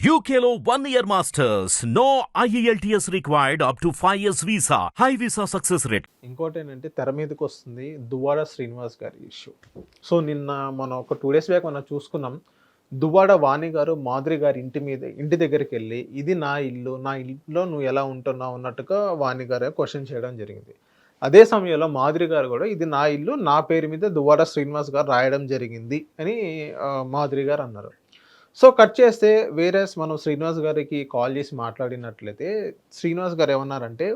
UKLO 1 year masters. No IELTS required up to 5 years visa. High visa success rate. ఇంకోటి ఏంటంటే తెర మీదకి వస్తుంది దువ్వాడ శ్రీనివాస్ గారి ఇష్యూ. సో మనం ఒక 2 days బ్యాక్ మనం చూసుకున్నాం. దువ్వాడ వాణి గారు మాధురి గారి ఇంటి దగ్గరికి వెళ్ళి ఇది నా ఇల్లు, నా ఇంట్లో నువ్వు ఎలా ఉంటున్నావు అన్నట్టుగా వాణి గారు క్వశ్చన్ చేయడం జరిగింది. అదే సమయంలో మాధురి గారు కూడా ఇది నా ఇల్లు, నా పేరు మీద దువ్వాడ శ్రీనివాస్ గారు రాయడం జరిగింది అని మాధురి గారు అన్నారు. సో కట్ చేస్తే మనం శ్రీనివాస్ గారికి కాల్ చేసి మాట్లాడినట్లయితే శ్రీనివాస్ గారు ఏమన్నారంటే,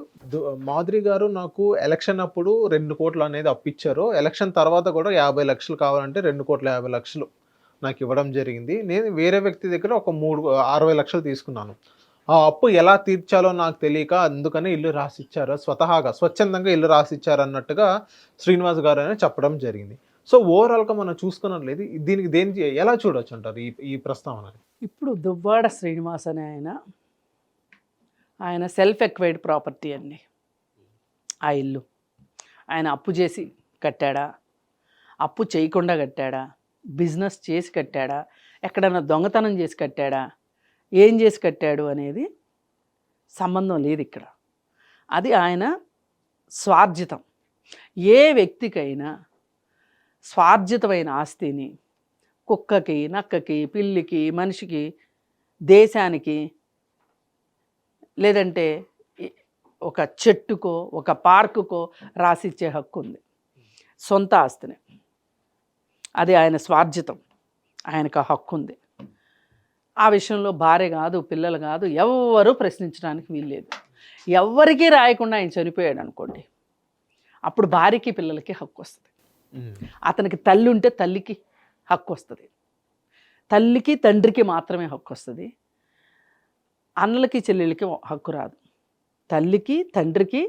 మాధురి గారు నాకు ఎలక్షన్ అప్పుడు 2 కోట్లు అనేది అప్పిచ్చారు, ఎలక్షన్ తర్వాత కూడా 50 లక్షలు కావాలంటే 2,50,00,000 నాకు ఇవ్వడం జరిగింది. నేను వేరే వ్యక్తి దగ్గర ఒక 60 లక్షలు తీసుకున్నాను. ఆ అప్పు ఎలా తీర్చాలో నాకు తెలియక అందుకని ఇల్లు రాసిచ్చారు, స్వచ్ఛందంగా ఇల్లు రాసిచ్చారు అన్నట్టుగా శ్రీనివాస్ గారు అని చెప్పడం జరిగింది. సో ఓవరాల్గా మనం చూసుకున్నట్లేదు దీనికి ఎలా చూడొచ్చు అంటారు ఈ ప్రస్తావన? ఇప్పుడు దువ్వాడ శ్రీనివాస్ అనే ఆయన సెల్ఫ్ ఎక్వైర్డ్ ప్రాపర్టీ అండి. ఆ ఇల్లు ఆయన అప్పు చేసి కట్టాడా, అప్పు చేయకుండా కట్టాడా, బిజినెస్ చేసి కట్టాడా, ఎక్కడన్నా దొంగతనం చేసి కట్టాడా, ఏం చేసి కట్టాడు అనేది సంబంధం లేదు ఇక్కడ. అది ఆయన స్వార్జితం. ఏ వ్యక్తికైనా స్వార్జితమైన ఆస్తిని కుక్కకి, నక్కకి, పిల్లికి, మనిషికి, దేశానికి, లేదంటే ఒక చెట్టుకో ఒక పార్కుకో రాసిచ్చే హక్కు ఉంది, సొంత ఆస్తిని. అది ఆయన స్వార్జితం, ఆయనకు ఆ హక్కు ఉంది. ఆ విషయంలో భార్య కాదు, పిల్లలు కాదు, ఎవ్వరూ ప్రశ్నించడానికి వీల్లేదు. ఎవ్వరికీ రాయకుండా ఆయన చనిపోయాడు అనుకోండి, అప్పుడు భార్యకి పిల్లలకి హక్కు వస్తుంది. అతనికి తల్లి ఉంటే తల్లికి హక్కు వస్తుంది, తల్లికి తండ్రికి మాత్రమే హక్కు వస్తుంది. అన్నలకి చెల్లెళ్ళకి హక్కు రాదు. తల్లికి తండ్రికి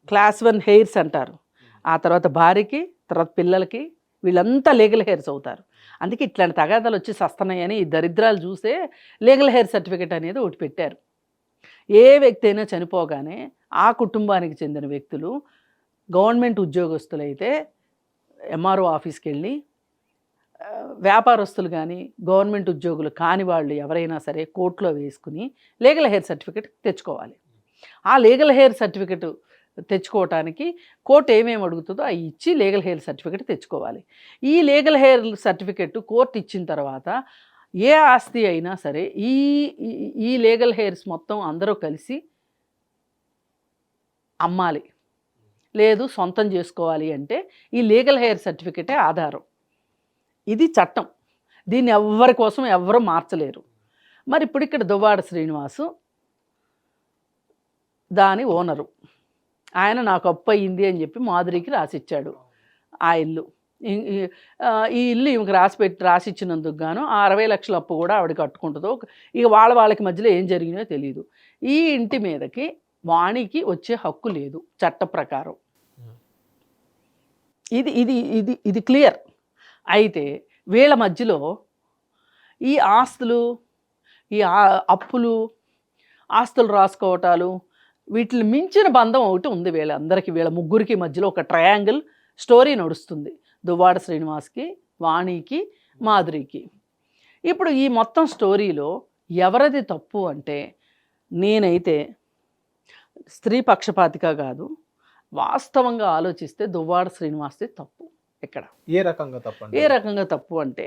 క్లాస్ 1 హెయిర్స్ అంటారు, ఆ తర్వాత భార్యకి, తర్వాత పిల్లలకి, వీళ్ళంతా లీగల్ హెయిర్స్ అవుతారు. అందుకే ఇట్లాంటి తగాదాలు వచ్చి సస్తున్నాయని ఈ దరిద్రాలు చూసే లీగల్ హెయిర్ సర్టిఫికేట్ అనేది ఒకటి పెట్టారు. ఏ వ్యక్తి అయినా చనిపోగానే ఆ కుటుంబానికి చెందిన వ్యక్తులు గవర్నమెంట్ ఉద్యోగస్తులైతే ఎంఆర్ఓ ఆఫీస్కి వెళ్ళి, వ్యాపారస్తులు కానీ గవర్నమెంట్ ఉద్యోగులు కాని వాళ్ళు ఎవరైనా సరే కోర్టులో వేసుకుని లీగల్ హెయిర్ సర్టిఫికేట్ తెచ్చుకోవాలి. ఆ లీగల్ హెయిర్ సర్టిఫికేట్ తెచ్చుకోవటానికి కోర్టు ఏమేమి అడుగుతుందో అవి ఇచ్చి లీగల్ హెయిర్ సర్టిఫికేట్ తెచ్చుకోవాలి. ఈ లీగల్ హెయిర్ సర్టిఫికేట్ కోర్టు ఇచ్చిన తర్వాత ఏ ఆస్తి అయినా సరే ఈ లీగల్ హెయిర్స్ మొత్తం అందరూ కలిసి అమ్మాలి, లేదు సొంతం చేసుకోవాలి అంటే ఈ లీగల్ హెయిర్ సర్టిఫికేటే ఆధారం. ఇది చట్టం, దీన్ని ఎవరి కోసం ఎవరు మార్చలేరు. మరి ఇప్పుడు ఇక్కడ దువ్వాడ శ్రీనివాసు దాని ఓనరు, ఆయన నాకు అప్పు అయ్యింది అని చెప్పి మాధురికి రాసిచ్చాడు ఆ ఇల్లు. ఈ ఇల్లు ఈమెకి రాసిచ్చినందుకు గాను ఆ 60 లక్షల అప్పు కూడా ఆవిడ కట్టుకుంటుందో, ఇక వాళ్ళకి మధ్యలో ఏం జరిగినాయో తెలియదు. ఈ ఇంటి మీదకి వాణికి వచ్చే హక్కు లేదు చట్ట ప్రకారం. ఇది ఇది ఇది ఇది క్లియర్. అయితే వీళ్ళ మధ్యలో ఈ ఆస్తులు, ఈ అప్పులు, ఆస్తులు రాసుకోవటాలు, వీటిని మించిన బంధం ఒకటి ఉంది వీళ్ళందరికీ. వీళ్ళ ముగ్గురికి మధ్యలో ఒక ట్రయాంగిల్ స్టోరీ నడుస్తుంది, దువ్వాడ శ్రీనివాస్కి, వాణికి, మాధురికి. ఇప్పుడు ఈ మొత్తం స్టోరీలో ఎవరిది తప్పు అంటే, నేనైతే స్త్రీ పక్షపాతిగా కాదు, వాస్తవంగా ఆలోచిస్తే దువ్వాడ శ్రీనివాస్ది తప్పు. ఇక్కడ ఏ రకంగా తప్పు అంటే,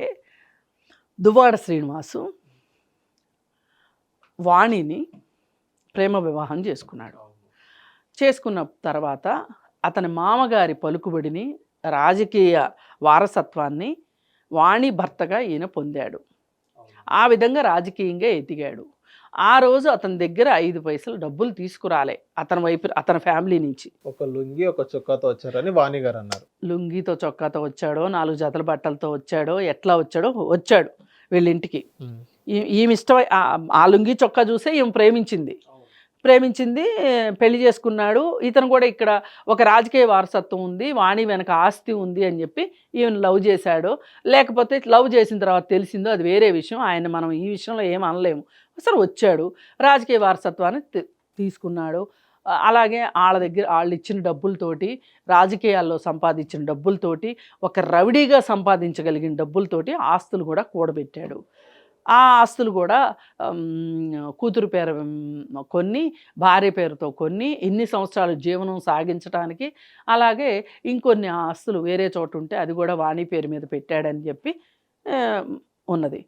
దువ్వాడ శ్రీనివాసు వాణిని ప్రేమ వివాహం చేసుకున్న తర్వాత అతని మామగారి పలుకుబడిని, రాజకీయ వారసత్వాన్ని వాణి భర్తగా ఈయన పొందాడు. ఆ విధంగా రాజకీయంగా ఎదిగాడు. ఆ రోజు అతని దగ్గర 5 పైసలు డబ్బులు తీసుకురాలే అతని ఫ్యామిలీ నుంచి. ఒక లుంగి ఒక చొక్కాతో వచ్చారని వాణి గారు అన్నారు. లుంగితో చొక్కాతో వచ్చాడో, 4 జతల బట్టలతో వచ్చాడో, ఎట్లా వచ్చాడు వీళ్ళింటికి. ఈమె ఇష్టమై ఆ లుంగి చొక్కా చూసే ఈమె ప్రేమించింది, పెళ్లి చేసుకున్నాడు. ఇతను కూడా ఇక్కడ ఒక రాజకీయ వారసత్వం ఉంది, వాణి వెనక ఆస్తి ఉంది అని చెప్పి ఈయన లవ్ చేశాడు. లేకపోతే లవ్ చేసిన తర్వాత తెలిసిందో అది వేరే విషయం, ఆయన మనం ఈ విషయంలో ఏం అనలేము. అసలు వచ్చాడు, రాజకీయ వారసత్వాన్ని తీసుకున్నాడు. అలాగే వాళ్ళు ఇచ్చిన డబ్బులతోటి, రాజకీయాల్లో సంపాదించిన డబ్బులతోటి, ఒక రౌడీగా సంపాదించగలిగిన డబ్బులతోటి ఆస్తులు కూడా కూడబెట్టాడు. ఆ ఆస్తులు కూడా కూతురు పేరు కొన్ని, భార్య పేరుతో కొన్ని, ఇన్ని సంవత్సరాలు జీవనం సాగించడానికి, అలాగే ఇంకొన్ని ఆస్తులు వేరే చోట ఉంటే అది కూడా వాణి పేరు మీద పెట్టాడని చెప్పి ఆ, ఉన్నది.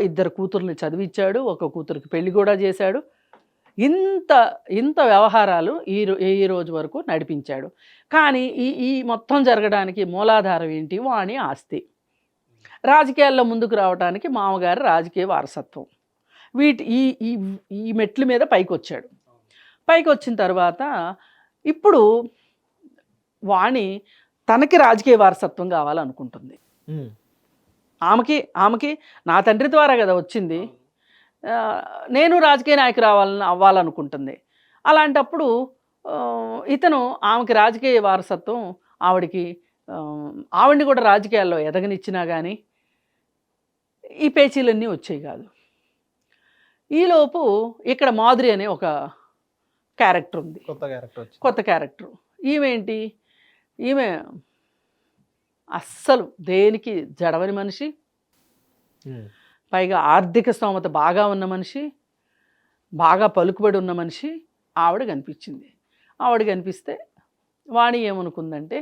ఇద్దరు కూతుర్ని చదివించాడు, ఒక కూతురికి పెళ్లి కూడా చేశాడు. ఇంత ఇంత వ్యవహారాలు ఈ రోజు వరకు నడిపించాడు. కానీ ఈ మొత్తం జరగడానికి మూలాధారం ఏంటి? వాణి ఆస్తి. రాజకీయాల్లో ముందుకు రావడానికి మామగారి రాజకీయ వారసత్వం. వీటి ఈ ఈ ఈ మెట్ల మీద పైకొచ్చాడు. పైకొచ్చిన తర్వాత ఇప్పుడు వాణి తనకి రాజకీయ వారసత్వం కావాలనుకుంటుంది. ఆమెకి నా తండ్రి ద్వారా కదా వచ్చింది, నేను రాజకీయ నాయకు అవ్వాలనుకుంటుంది. అలాంటప్పుడు ఇతను ఆమెకి రాజకీయ వారసత్వం ఆవిడ్ని కూడా రాజకీయాల్లో ఎదగనిచ్చినా కానీ ఈ పేచీలన్నీ వచ్చేవి కాదు. ఈలోపు ఇక్కడ మాధురి అనే ఒక క్యారెక్టర్ ఉంది, కొత్త క్యారెక్టర్. ఈమె అస్సలు దేనికి జడవని మనిషి, పైగా ఆర్థిక స్తోమత బాగా ఉన్న మనిషి, బాగా పలుకుబడి ఉన్న మనిషి ఆవిడ కనిపించింది. ఆవిడ కనిపిస్తే వాణి ఏమనుకుందంటే,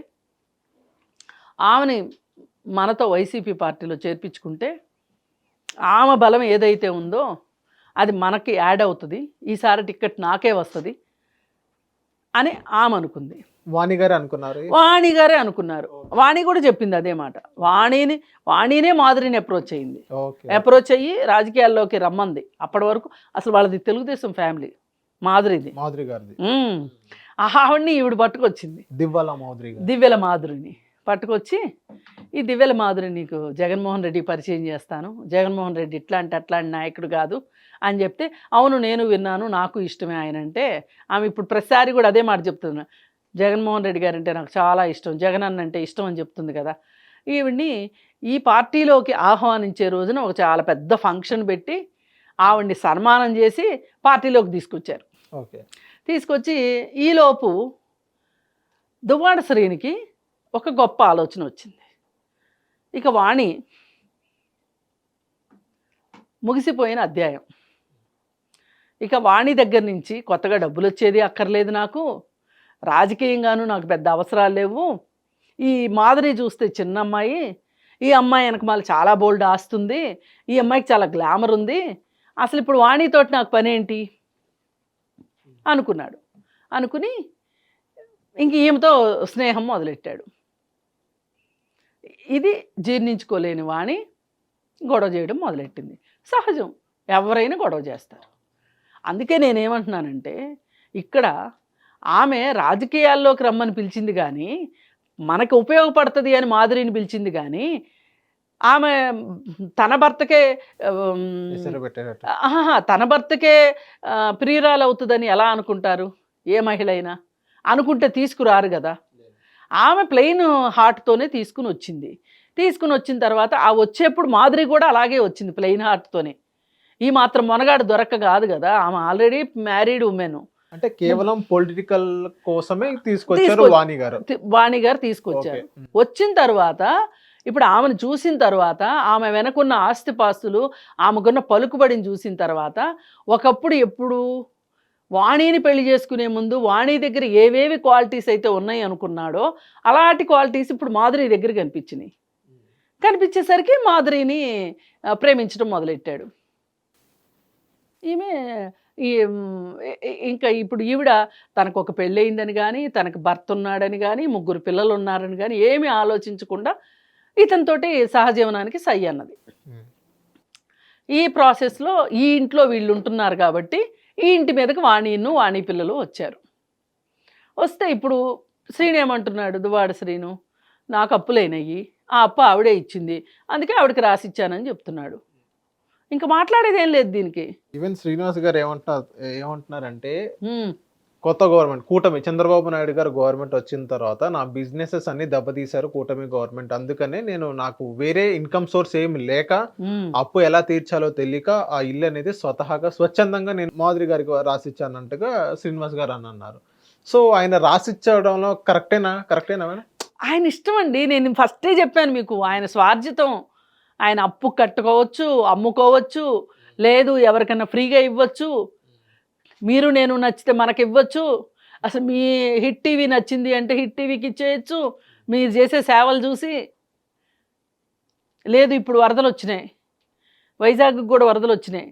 ఆమెని మనతో వైసీపీ పార్టీలో చేర్పించుకుంటే ఆమె బలం ఏదైతే ఉందో అది మనకి యాడ్ అవుతుంది, ఈసారి టికెట్ నాకే వస్తుంది అని ఆమె అనుకుంది. వాణిగారే అనుకున్నారు. వాణి కూడా చెప్పింది అదే మాట. వాణినే మాధురిని అప్రోచ్ అయ్యి రాజకీయాల్లోకి రమ్మంది. అప్పటి వరకు అసలు వాళ్ళది తెలుగుదేశం ఫ్యామిలీ, మాధురి గారిది. ఆవిడ్ని ఈవిడ పట్టుకొచ్చింది, దివ్యల మాధురిని పట్టుకొచ్చి, ఈ దివ్యల మాధురి నీకు జగన్మోహన్ రెడ్డి పరిచయం చేస్తాను, జగన్మోహన్ రెడ్డి అట్లాంటి నాయకుడు కాదు అని చెప్తే, అవును నేను విన్నాను, నాకు ఇష్టమే ఆయన అంటే. ఆమె ఇప్పుడు ప్రతిసారి కూడా అదే మాట చెప్తున్నా, జగన్మోహన్ రెడ్డి గారు అంటే నాకు చాలా ఇష్టం, జగన్ అన్న అంటే ఇష్టం అని చెప్తుంది కదా. ఈవిడ్ని ఈ పార్టీలోకి ఆహ్వానించే రోజున ఒక చాలా పెద్ద ఫంక్షన్ పెట్టి ఆవిడ్ని సన్మానం చేసి పార్టీలోకి తీసుకొచ్చారు. తీసుకొచ్చి ఈలోపు దువ్వాడ శ్రీనికి ఒక గొప్ప ఆలోచన వచ్చింది. ఇక వాణి ముగిసిపోయిన అధ్యాయం. ఇక వాణి దగ్గర నుంచి కొత్తగా డబ్బులు వచ్చేది అక్కర్లేదు, నాకు రాజకీయంగాను నాకు పెద్ద అవసరాలు లేవు. ఈ మాధురి చూస్తే చిన్న అమ్మాయి, ఈ అమ్మాయి వెనక మళ్ళీ చాలా బోల్డ్ ఆస్తుంది, ఈ అమ్మాయికి చాలా గ్లామర్ ఉంది, అసలు ఇప్పుడు వాణితోటి నాకు పని ఏంటి అనుకున్నాడు. అనుకుని ఇంక ఈమెతో స్నేహం మొదలెట్టాడు. ఇది జీర్ణించుకోలేని వాణి గొడవ చేయడం మొదలెట్టింది. సహజం, ఎవరైనా గొడవ చేస్తారు. అందుకే నేనేమంటున్నానంటే, ఇక్కడ ఆమె రాజకీయాల్లోకి రమ్మని పిలిచింది కానీ, మనకు ఉపయోగపడుతుంది అని మాధురిని పిలిచింది కానీ, ఆమె తన భర్తకే తన భర్తకే ప్రియురాలు అవుతుందని ఎలా అనుకుంటారు? ఏ మహిళ అయినా అనుకుంటే తీసుకురారు కదా. ఆమె ప్లెయిన్ హార్ట్తోనే తీసుకుని వచ్చిన తర్వాత ఆ వచ్చేప్పుడు మాధురి కూడా అలాగే వచ్చింది, ప్లెయిన్ హార్ట్తోనే. ఈ మాత్రం మొనగాడు దొరక్క కాదు కదా, ఆమె ఆల్రెడీ మ్యారీడ్ ఉమెన్. అంటే కేవలం పొలిటికల్ కోసమే తీసుకొచ్చారు వాణి గారు తీసుకొచ్చారు. వచ్చిన తర్వాత ఇప్పుడు ఆమెను చూసిన తర్వాత, ఆమె వెనకున్న ఆస్తిపాస్తులు, ఆమెకున్న పలుకుబడిని చూసిన తర్వాత, ఒకప్పుడు ఎప్పుడు వాణిని పెళ్లి చేసుకునే ముందు వాణి దగ్గర ఏవేవి క్వాలిటీస్ అయితే ఉన్నాయి అనుకున్నాడో అలాంటి క్వాలిటీస్ ఇప్పుడు మాధురి దగ్గర కనిపించేసరికి మాధురిని ప్రేమించడం మొదలెట్టాడు. ఈమె ఇంకా ఇప్పుడు ఈవిడ తనకు ఒక పెళ్ళయిందని కానీ, తనకు భర్త ఉన్నాడని కానీ, 3 పిల్లలు ఉన్నారని కానీ ఏమీ ఆలోచించకుండా ఇతనితోటి సహజీవనానికి సై అన్నది. ఈ ప్రాసెస్లో ఈ ఇంట్లో వీళ్ళు ఉంటున్నారు కాబట్టి ఈ ఇంటి మీదకి వాణి పిల్లలు వచ్చారు. వస్తే ఇప్పుడు శ్రీను ఏమంటున్నాడు, దువ్వాడ శ్రీను, నాకు అప్పులైనవి, ఆ అప్పు ఆవిడే ఇచ్చింది, అందుకే ఆవిడకి రాసిచ్చానని చెప్తున్నాడు. ఇంకా మాట్లాడేది ఏం లేదు దీనికి. ఈవెన్ శ్రీనివాస్ గారు ఏమంటున్నారంటే, కొత్త గవర్నమెంట్ కూటమి చంద్రబాబు నాయుడు గారు గవర్నమెంట్ వచ్చిన తర్వాత నా బిజినెసెస్ అన్ని దెబ్బతీశారు కూటమి గవర్నమెంట్, అందుకనే నాకు వేరే ఇన్కమ్ సోర్స్ ఏమి లేక అప్పు ఎలా తీర్చాలో తెలియక ఆ ఇల్లు అనేది స్వచ్ఛందంగా నేను మాధురి గారికి రాసిచ్చానంటగా శ్రీనివాస్ గారు అని అన్నారు. సో ఆయన రాసిచ్చడంలో కరెక్టేనా మేడం? ఆయన ఇష్టం అండి, నేను ఫస్టే చెప్పాను మీకు, ఆయన స్వార్జితం, ఆయన అప్పు కట్టుకోవచ్చు, అమ్ముకోవచ్చు, లేదు ఎవరికైనా ఫ్రీగా ఇవ్వచ్చు, మీరు నేను నచ్చితే మనకి ఇవ్వచ్చు, అసలు మీ హిట్ టీవీ నచ్చింది అంటే హిట్ టీవీకి ఇచ్చేయచ్చు మీరు చేసే సేవలు చూసి. లేదు ఇప్పుడు వరదలు వచ్చినాయి, వైజాగ్కి కూడా వరదలు వచ్చినాయి,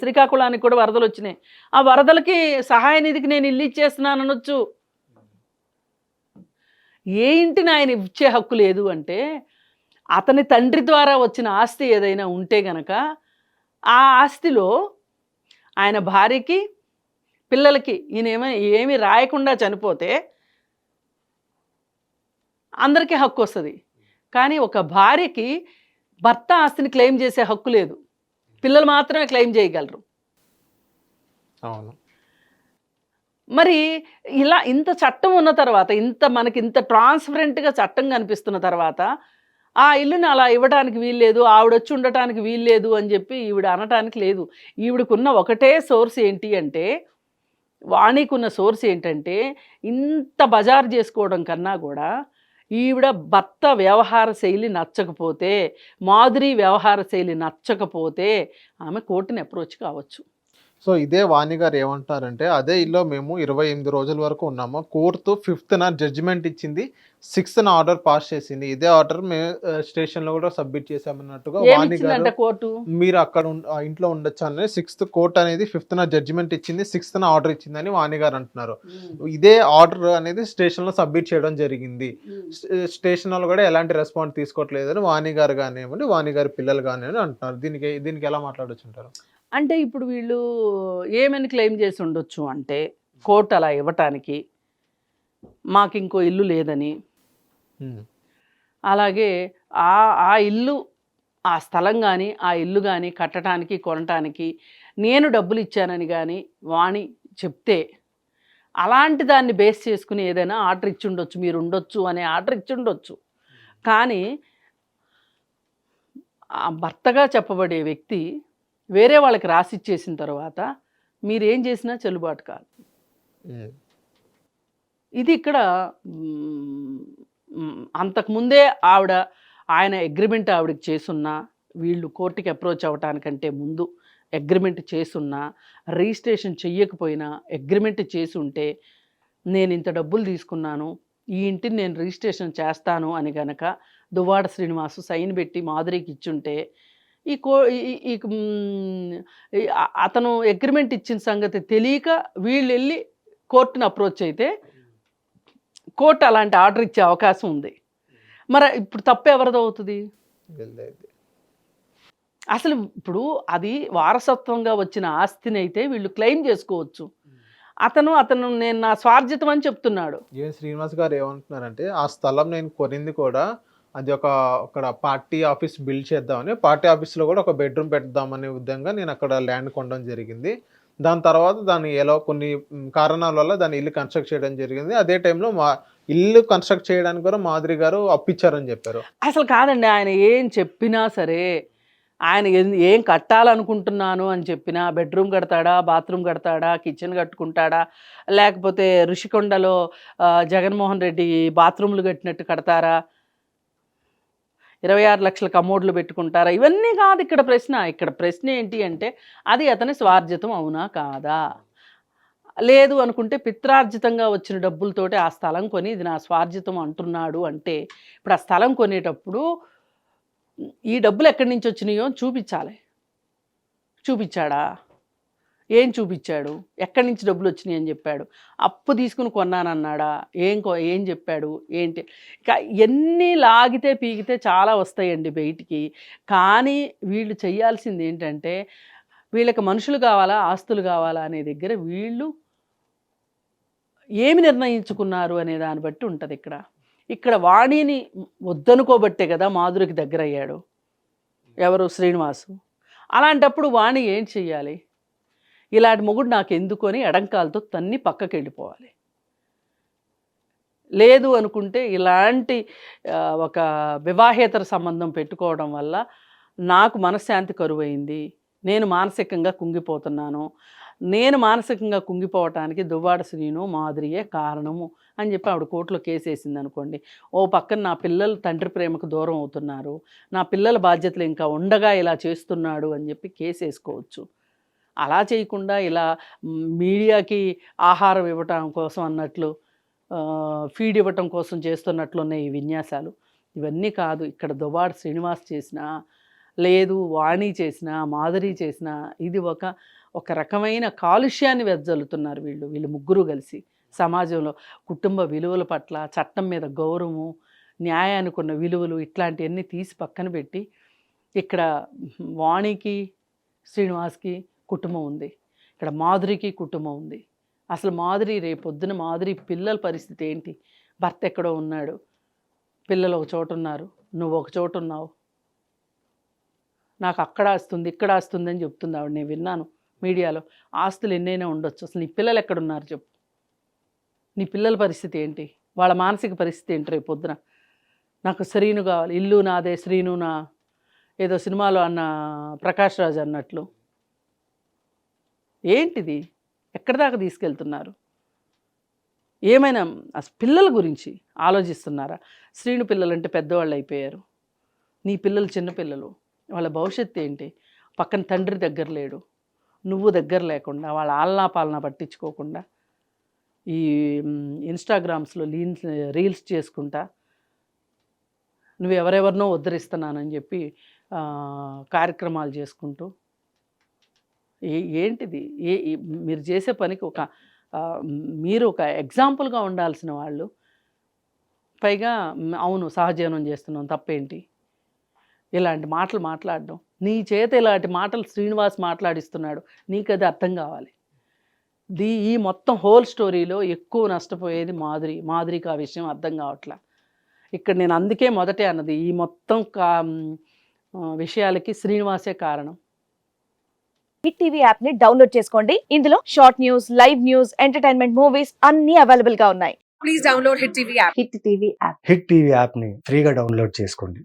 శ్రీకాకుళానికి కూడా వరదలు వచ్చినాయి, ఆ వరదలకి సహాయ నిధికి నేను ఇల్లు ఇచ్చేస్తున్నాను అనొచ్చు. ఏ ఇంటిని ఆయన ఇచ్చే హక్కు లేదు అంటే అతని తండ్రి ద్వారా వచ్చిన ఆస్తి ఏదైనా ఉంటే గనక ఆ ఆస్తిలో ఆయన భార్యకి పిల్లలకి ఈయన ఏమి రాయకుండా చనిపోతే అందరికీ హక్కు వస్తుంది. కానీ ఒక భార్యకి భర్త ఆస్తిని క్లెయిమ్ చేసే హక్కు లేదు, పిల్లలు మాత్రమే క్లెయిమ్ చేయగలరు. అవును. మరి ఇలా ఇంత చట్టం ఉన్న తర్వాత, మనకి ఇంత ట్రాన్స్పరెంట్గా చట్టం కనిపిస్తున్న తర్వాత ఆ ఇల్లుని అలా ఇవ్వడానికి వీల్లేదు, ఆవిడొచ్చి ఉండటానికి వీల్లేదు అని చెప్పి ఈవిడ అనటానికి లేదు. ఈవిడకున్న ఒకటే సోర్స్ ఏంటి అంటే, వాణికున్న సోర్స్ ఏంటంటే, ఇంత బజారు చేసుకోవడం కన్నా కూడా ఈవిడ భర్త వ్యవహార శైలి నచ్చకపోతే, మాధురి వ్యవహార శైలి నచ్చకపోతే ఆమె కోర్టుని అప్రోచ్ కావచ్చు. సో ఇదే వాణి గారు ఏమంటారంటే, అదే ఇల్లు మేము 28 రోజుల వరకు ఉన్నాము, కోర్టు 5th జడ్జిమెంట్ ఇచ్చింది, 6th ఆర్డర్ పాస్ చేసింది, ఇదే ఆర్డర్ మేము స్టేషన్లో కూడా సబ్మిట్ చేసామన్నట్టుగా వాణి గారు, కోర్టు మీరు అక్కడ ఇంట్లో ఉండొచ్చు అని 6th కోర్ట్ అనేది 5th జడ్జిమెంట్ ఇచ్చింది, 6th ఆర్డర్ ఇచ్చిందని వాణి గారు అంటున్నారు. ఇదే ఆర్డర్ అనేది స్టేషన్లో సబ్మిట్ చేయడం జరిగింది, స్టేషన్ వాళ్ళు కూడా ఎలాంటి రెస్పాన్స్ తీసుకోవట్లేదని వాణి గారు కానివ్వండి, వాణి గారి పిల్లలు కానివ్వండి అంటున్నారు. దీనికి ఎలా మాట్లాడొచ్చుంటారు? అంటే ఇప్పుడు వీళ్ళు ఏమని క్లెయిమ్ చేసి ఉండొచ్చు అంటే, కోర్టు అలా ఇవ్వటానికి మాకు ఇంకో ఇల్లు లేదని, అలాగే ఆ ఇల్లు, ఆ స్థలం కానీ ఆ ఇల్లు కానీ కట్టడానికి కొనటానికి నేను డబ్బులు ఇచ్చానని కానీ వాణి చెప్తే, అలాంటి దాన్ని బేస్ చేసుకుని ఏదైనా ఆర్డర్ ఇచ్చి ఉండొచ్చు, మీరు ఉండొచ్చు అనే ఆర్డర్ ఇచ్చి ఉండొచ్చు. కానీ ఆ భర్తగా చెప్పబడే వ్యక్తి వేరే వాళ్ళకి రాసిచ్చేసిన తర్వాత మీరేం చేసినా చెల్లుబాటు కాదు. ఇది ఇక్కడ అంతకుముందే ఆయన అగ్రిమెంట్ ఆవిడకి చేసున్నా, వీళ్ళు కోర్టుకి అప్రోచ్ అవ్వటానికంటే ముందు అగ్రిమెంట్ చేసున్నా, రిజిస్ట్రేషన్ చెయ్యకపోయినా అగ్రిమెంట్ చేసి ఉంటే, నేను ఇంత డబ్బులు తీసుకున్నాను, ఈ ఇంటిని నేను రిజిస్ట్రేషన్ చేస్తాను అని గనక దువ్వాడ శ్రీనివాసు సైన్ పెట్టి మాధురికి ఇచ్చుంటే, అతను అగ్రిమెంట్ ఇచ్చిన సంగతి తెలియక వీళ్ళు వెళ్ళి కోర్టును అప్రోచ్ అయితే కోర్టు అలాంటి ఆర్డర్ ఇచ్చే అవకాశం ఉంది. మరి ఇప్పుడు తప్పు ఎవరిది అవుతుంది? అసలు ఇప్పుడు అది వారసత్వంగా వచ్చిన ఆస్తిని అయితే వీళ్ళు క్లెయిమ్ చేసుకోవచ్చు. అతను నేను నా స్వార్జితం అని చెప్తున్నాడు. శ్రీనివాస్ గారు ఏమంటున్నారంటే, ఆ స్థలం నేను కొనింది కూడా అది అక్కడ పార్టీ ఆఫీస్ బిల్డ్ చేద్దామని, పార్టీ ఆఫీస్లో కూడా ఒక బెడ్రూమ్ పెడదామనే విధంగా నేను అక్కడ ల్యాండ్ కొనడం జరిగింది. దాని తర్వాత దాన్ని ఎలా కొన్ని కారణాల వల్ల దాన్ని ఇల్లు కన్స్ట్రక్ట్ చేయడం జరిగింది. అదే టైంలో మా ఇల్లు కన్స్ట్రక్ట్ చేయడానికి కూడా మాధురి గారు అప్పిచ్చారని చెప్పారు. అసలు కాదండి, ఆయన ఏం చెప్పినా సరే, ఆయన ఏం కట్టాలనుకుంటున్నాను అని చెప్పినా, బెడ్రూమ్ కడతాడా, బాత్రూమ్ కడతాడా, కిచెన్ కట్టుకుంటాడా, లేకపోతే ఋషికొండలో జగన్మోహన్ రెడ్డి బాత్రూమ్లు కట్టినట్టు కడతారా, 26 లక్షల కమోడ్లు పెట్టుకుంటారా, ఇవన్నీ కాదు ఇక్కడ ప్రశ్న. ఇక్కడ ప్రశ్న ఏంటి అంటే, అది అతని స్వార్జితం అవునా కాదా? లేదు అనుకుంటే పిత్రార్జితంగా వచ్చిన డబ్బులతోటి ఆ స్థలం కొని ఇది నా స్వార్జితం అంటున్నాడు అంటే, ఇప్పుడు ఆ స్థలం కొనేటప్పుడు ఈ డబ్బులు ఎక్కడి నుంచి వచ్చినాయో చూపించాలి. చూపించాడా? ఏం చూపించాడు? ఎక్కడి నుంచి డబ్బులు వచ్చినాయి అని చెప్పాడు? అప్పు తీసుకుని కొన్నానన్నాడా? ఏం చెప్పాడు? ఏంటి? ఇక ఎన్ని లాగితే పీకితే చాలా వస్తాయండి బయటికి. కానీ వీళ్ళు చేయాల్సింది ఏంటంటే, వీళ్ళకి మనుషులు కావాలా, ఆస్తులు కావాలా అనే దగ్గర వీళ్ళు ఏమి నిర్ణయించుకున్నారు అనే దాన్ని బట్టి ఉంటుంది. ఇక్కడ వాణిని వద్దనుకోబట్టే కదా మాధురికి దగ్గర అయ్యాడు ఎవరు? శ్రీనివాసు. అలాంటప్పుడు వాణి ఏం చెయ్యాలి? ఇలాంటి మొగుడు నాకు ఎందుకు అని ఎడంకాలతో తన్ని పక్కకి వెళ్ళిపోవాలి. లేదు అనుకుంటే ఇలాంటి ఒక వివాహేతర సంబంధం పెట్టుకోవడం వల్ల నాకు మనశ్శాంతి కరువైంది, నేను మానసికంగా కుంగిపోతున్నాను, నేను మానసికంగా కుంగిపోవటానికి దువ్వాడ శ్రీను మాధురియే కారణము అని చెప్పి ఆవిడ కోర్టులో కేసు వేసింది అనుకోండి. ఓ పక్కన నా పిల్లలు తండ్రి ప్రేమకు దూరం అవుతున్నారు, నా పిల్లల బాధ్యతలు ఇంకా ఉండగా ఇలా చేస్తున్నాడు అని చెప్పి కేసు వేసుకోవచ్చు. అలా చేయకుండా ఇలా మీడియాకి ఆహారం ఇవ్వటం కోసం అన్నట్లు, ఫీడ్ ఇవ్వటం కోసం చేస్తున్నట్లున్నాయి ఈ విన్యాసాలు. ఇవన్నీ కాదు. ఇక్కడ దువ్వాడ శ్రీనివాస్ చేసినా, లేదు వాణి చేసినా, మాధురి చేసినా, ఇది ఒక రకమైన కాలుష్యాన్ని వెదజల్లుతున్నారు వీళ్ళు ముగ్గురు కలిసి సమాజంలో. కుటుంబ విలువల పట్ల, చట్టం మీద గౌరవము, న్యాయానికి ఉన్న విలువలు, ఇట్లాంటివన్నీ తీసి పక్కన పెట్టి ఇక్కడ వాణికి శ్రీనివాస్కి కుటుంబం ఉంది, ఇక్కడ మాధురికి కుటుంబం ఉంది. అసలు మాధురి రేపొద్దున మాధురి పిల్లల పరిస్థితి ఏంటి? భర్త ఎక్కడో ఉన్నాడు, పిల్లలు ఒక చోట ఉన్నారు, నువ్వు ఒక చోట ఉన్నావు, నాకు అక్కడ ఆస్తుంది ఇక్కడ ఆస్తుంది అని చెప్తుంది ఆవిడ. నేను విన్నాను మీడియాలో. ఆస్తులు ఎన్నైనా ఉండొచ్చు, అసలు నీ పిల్లలు ఎక్కడున్నారు చెప్పు, నీ పిల్లల పరిస్థితి ఏంటి, వాళ్ళ మానసిక పరిస్థితి ఏంటి రేపు పొద్దున? నాకు శ్రీను కావాలి, ఇల్లు నాదే శ్రీను నా, ఏదో సినిమాలో అన్న ప్రకాష్ రాజ్ అన్నట్లు. ఏంటిది? ఎక్కడి దాకా తీసుకెళ్తున్నారు? ఏమైనా అసలు పిల్లల గురించి ఆలోచిస్తున్నారా? శ్రీను పిల్లలంటే పెద్దవాళ్ళు అయిపోయారు, నీ పిల్లలు చిన్నపిల్లలు, వాళ్ళ భవిష్యత్తు ఏంటి? పక్కన తండ్రి దగ్గర లేడు, నువ్వు దగ్గర లేకుండా, వాళ్ళ ఆలనా పాలన పట్టించుకోకుండా ఈ ఇన్స్టాగ్రామ్స్లో రీల్స్ చేసుకుంటా నువ్వు ఎవరెవరినో ఉద్ధరిస్తున్నానని చెప్పి కార్యక్రమాలు చేసుకుంటూ ఏంటిది? మీరు చేసే పనికి మీరు ఒక ఎగ్జాంపుల్గా ఉండాల్సిన వాళ్ళు. పైగా అవును సహజీవనం చేస్తున్నాం, తప్పేంటి? ఇలాంటి మాటలు మాట్లాడడం, నీ చేత ఇలాంటి మాటలు శ్రీనివాస్ మాట్లాడిస్తున్నాడు, నీకు అది అర్థం కావాలి. ఈ మొత్తం హోల్ స్టోరీలో ఎక్కువ నష్టపోయేది మాధురికి ఆ విషయం అర్థం కావట్లా. ఇక్కడ నేను అందుకే మొదటే అన్నది, ఈ మొత్తం విషయాలకి శ్రీనివాసే కారణం. హిట్ టీవీ యాప్ ని డౌన్లోడ్ చేసుకోండి. ఇందులో short news, live news, entertainment movies అన్ని అవైలబుల్ గా ఉన్నాయి. Please download hit TV app. Hit TV app ని ఫ్రీగా డౌన్లోడ్ చేసుకోండి.